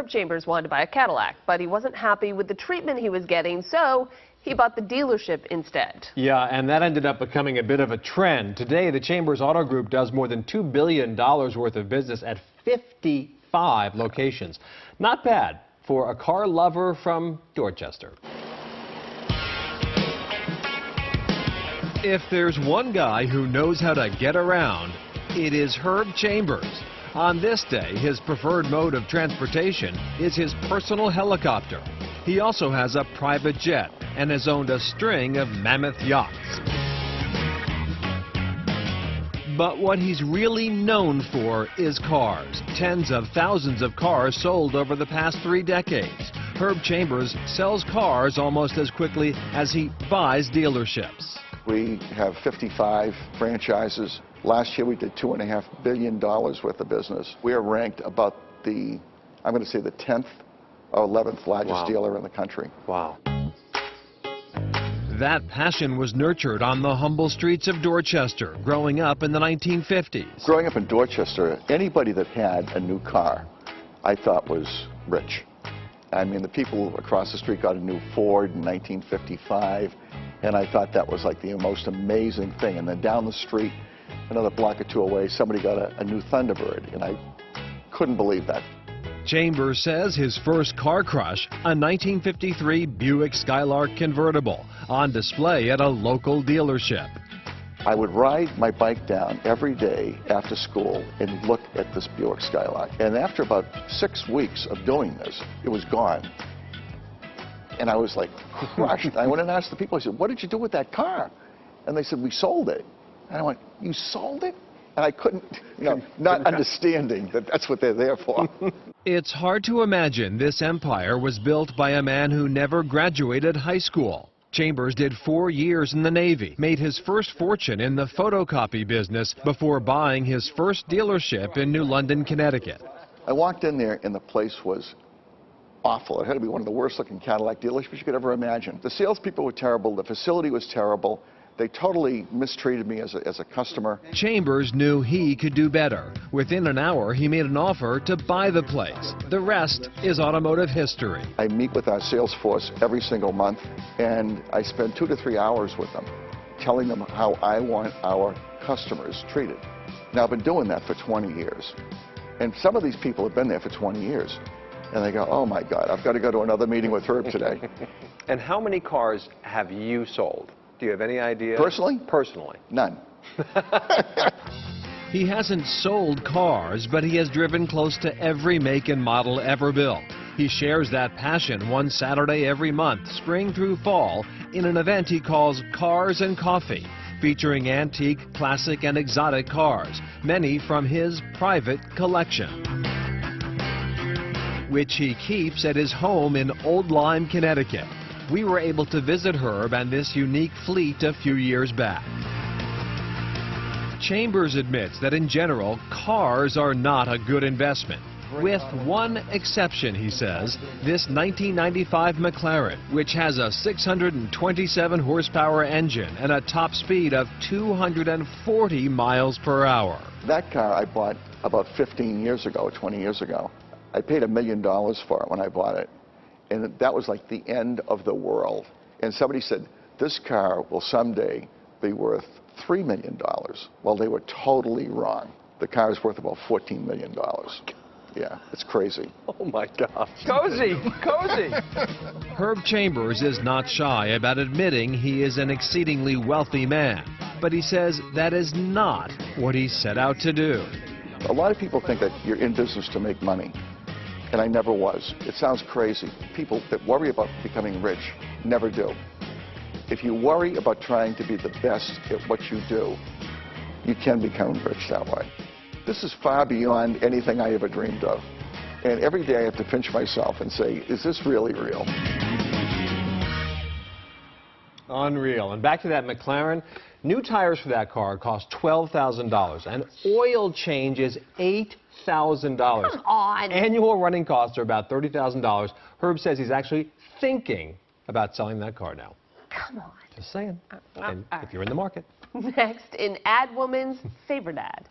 Herb Chambers wanted to buy a Cadillac, but he wasn't happy with the treatment he was getting, so he bought the dealership instead. Yeah, and that ended up becoming a bit of a trend. Today, the Chambers Auto Group does more than $2 billion worth of business at 55 locations. Not bad for a car lover from Dorchester. If there's one guy who knows how to get around, it is Herb Chambers. On this day, his preferred mode of transportation is his personal helicopter. He also has a private jet and has owned a string of mammoth yachts. But what he's really known for is cars. Tens of thousands of cars sold over the past 3 decades. Herb Chambers sells cars almost as quickly as he buys dealerships. We have 55 franchises. Last year we did $2.5 billion worth of business. We are ranked about the 10th or 11th largest dealer in the country. Wow. That passion was nurtured on the humble streets of Dorchester, growing up in the 1950s. Growing up in Dorchester, anybody that had a new car, I thought was rich. I mean, the people across the street got a new Ford in 1955, and I thought that was like the most amazing thing. And then down the street, another block or two away, somebody got a new Thunderbird, and I couldn't believe that. Chambers says his first car crush, a 1953 Buick Skylark convertible, on display at a local dealership. I would ride my bike down every day after school and look at this Buick Skylark. And after about 6 weeks of doing this, it was gone. And I was like crushed. I went and asked the people, I said, what did you do with that car? And they said, we sold it. And I went, you sold it? And I couldn't, not understanding that that's what they're there for. It's hard to imagine this empire was built by a man who never graduated high school. Chambers did 4 years in the Navy, made his first fortune in the photocopy business before buying his first dealership in New London, Connecticut. I walked in there and the place was awful. It had to be one of the worst looking Cadillac dealerships you could ever imagine. The salespeople were terrible, the facility was terrible. They totally mistreated me as a customer. Chambers knew he could do better. Within an hour, he made an offer to buy the place. The rest is automotive history. I meet with our sales force every single month, and I spend 2 to 3 hours with them, telling them how I want our customers treated. Now, I've been doing that for 20 years, and some of these people have been there for 20 years, and they go, oh my God, I've got to go to another meeting with Herb today. And how many cars have you sold? Do you have any idea? Personally? Personally. None. He hasn't sold cars, but he has driven close to every make and model ever built. He shares that passion one Saturday every month, spring through fall, in an event he calls Cars and Coffee, featuring antique, classic, and exotic cars, many from his private collection, which he keeps at his home in Old Lyme, Connecticut. We were able to visit Herb and this unique fleet a few years back. Chambers admits that in general, cars are not a good investment. With one exception, he says, this 1995 McLaren, which has a 627 horsepower engine and a top speed of 240 miles per hour. That car I bought about 15 years ago, 20 years ago. I paid $1 million for it when I bought it. And that was like the end of the world. And somebody said, this car will someday be worth $3 million. Well, they were totally wrong. The car is worth about $14 million. Yeah, it's crazy. Oh my gosh. Cozy, cozy. Herb Chambers is not shy about admitting he is an exceedingly wealthy man, but he says that is not what he set out to do. A lot of people think that you're in business to make money. And I never was. It sounds crazy. People that worry about becoming rich never do. If you worry about trying to be the best at what you do, you can become rich that way. This is far beyond anything I ever dreamed of. And every day I have to pinch myself and say, is this really real? Unreal. And back to that McLaren, new tires for that car cost $12,000. An oil change is $8,000. Come on. Annual running costs are about $30,000. Herb says he's actually thinking about selling that car now. Come on. Just saying. And if you're in the market. Next, in Ad Woman's favorite ad.